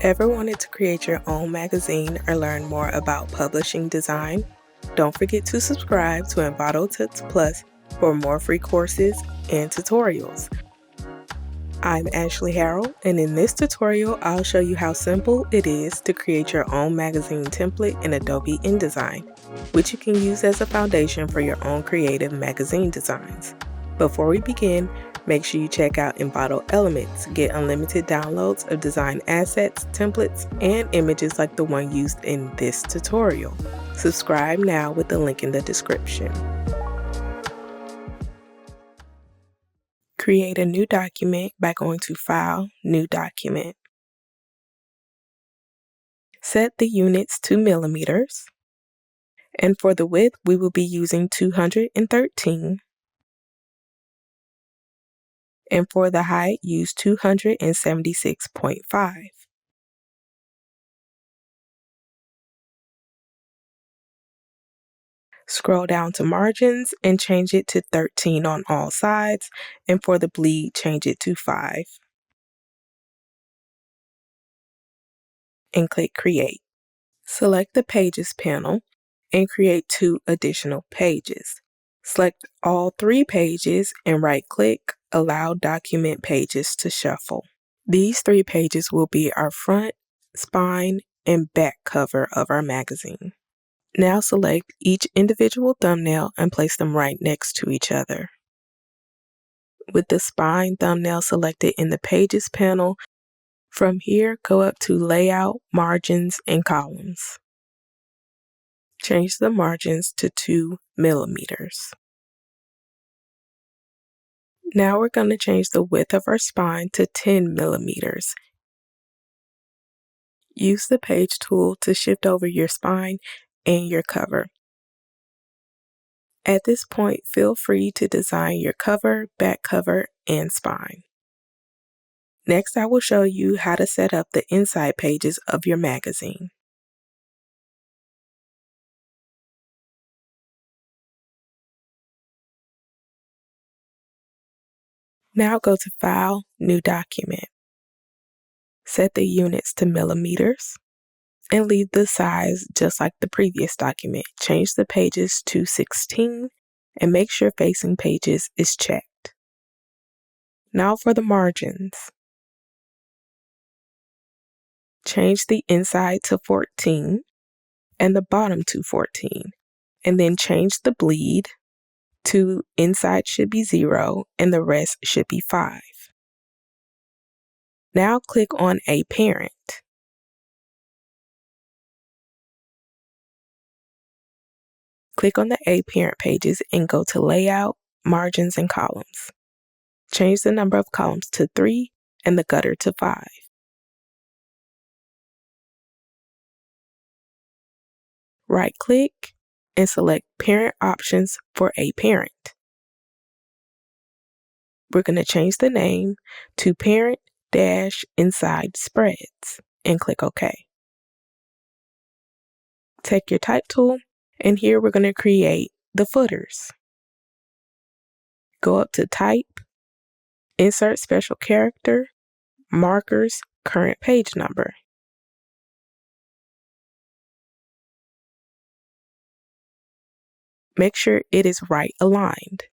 Ever wanted to create your own magazine or learn more about publishing design? Don't forget to subscribe to Envato Tuts Plus for more free courses and tutorials. I'm Ashley Harrell, and in this tutorial, I'll show you how simple it is to create your own magazine template in Adobe InDesign, which you can use as a foundation for your own creative magazine designs. Before we begin, make sure you check out Envato Elements. Get unlimited downloads of design assets, templates, and images like the one used in this tutorial. Subscribe now with the link in the description. Create a new document by going to File, New Document. Set the units to millimeters. And for the width, we will be using 213. And for the height, use 276.5. Scroll down to margins and change it to 13 on all sides, and for the bleed, change it to 5. And click Create. Select the Pages panel and create 2 additional pages. Select all 3 pages and right-click, Allow Document Pages to shuffle. These 3 pages will be our front, spine, and back cover of our magazine. Now select each individual thumbnail and place them right next to each other. With the spine thumbnail selected in the Pages panel, from here go up to Layout, Margins, and Columns. Change the margins to 2 millimeters. Now we're going to change the width of our spine to 10 millimeters. Use the Page tool to shift over your spine and your cover. At this point, feel free to design your cover, back cover, and spine. Next, I will show you how to set up the inside pages of your magazine. Now go to File, New Document. Set the units to millimeters and leave the size just like the previous document. Change the pages to 16 and make sure Facing Pages is checked. Now for the margins. Change the inside to 14 and the bottom to 14, and then change the bleed to inside should be 0 and the rest should be 5. Now click on a parent. Click on the A parent pages and go to Layout, Margins, and Columns. Change the number of columns to 3 and the gutter to 5. Right-click and select Parent Options for a parent. We're going to change the name to Parent-Inside Spreads and click OK. Take your Type tool, and here we're going to create the footers. Go up to Type, Insert Special Character, Markers, Current Page Number. Make sure it is right aligned.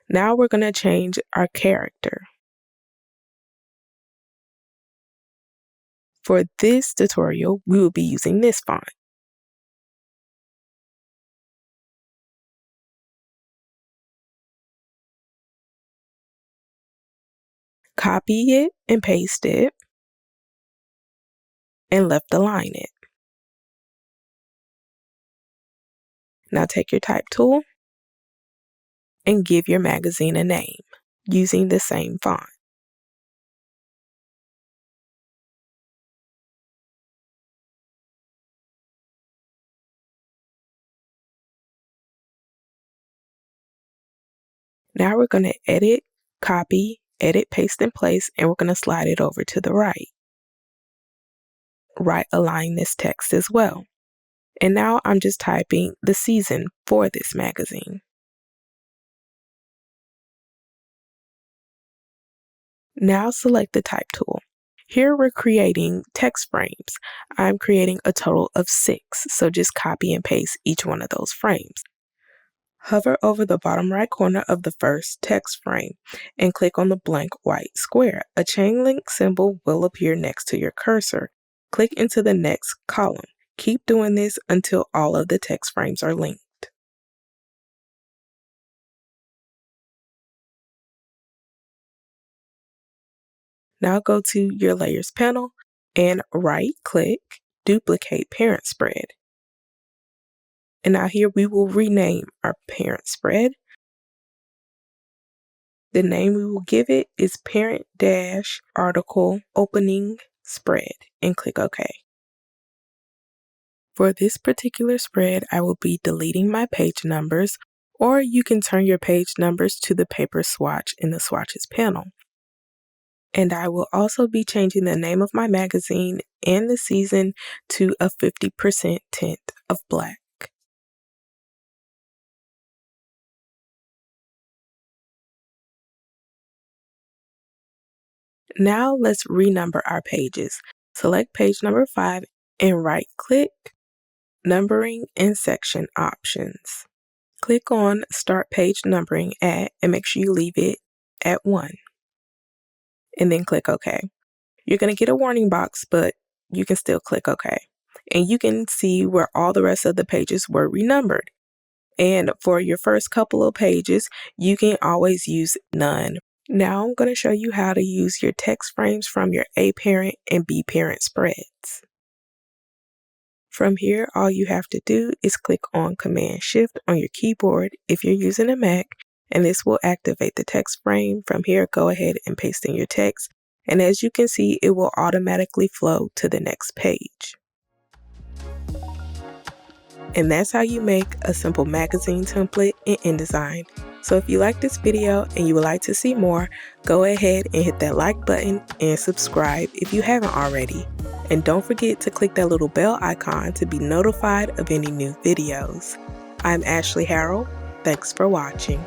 Now we're going to change our character. For this tutorial, we will be using this font. Copy it and paste it, and left align it. Now take your Type tool and give your magazine a name using the same font. Now we're going to edit, copy, edit, paste, and place, and we're going to slide it over to the right. Right align this text as well. And now I'm just typing the season for this magazine. Now select the Type tool Here we're creating text frames. I'm creating a total of 6, so just copy and paste each one of those frames. Hover over the bottom right corner of the first text frame and click on the blank white square. A chain link symbol will appear next to your cursor. Click into the next column. Keep doing this until all of the text frames are linked. Now go to your Layers panel and right-click, Duplicate Parent Spread. And now here we will rename our parent spread. The name we will give it is Parent-Article Opening Spread and click OK. For this particular spread, I will be deleting my page numbers, or you can turn your page numbers to the paper swatch in the swatches panel. And I will also be changing the name of my magazine and the season to a 50% tint of black. Now let's renumber our pages. Select page number 5 and right-click, Numbering and Section Options. Click on Start Page Numbering At and make sure you leave it at 1. And then click OK. You're going to get a warning box, but you can still click OK. And you can see where all the rest of the pages were renumbered. And for your first couple of pages, you can always use none. Now I'm going to show you how to use your text frames from your A parent and B parent spreads. From here, all you have to do is click on Command-Shift on your keyboard if you're using a Mac, and this will activate the text frame. From here, go ahead and paste in your text, and as you can see, it will automatically flow to the next page. And that's how you make a simple magazine template in InDesign. So if you like this video and you would like to see more, go ahead and hit that like button and subscribe if you haven't already. And don't forget to click that little bell icon to be notified of any new videos. I'm Ashley Harrell. Thanks for watching.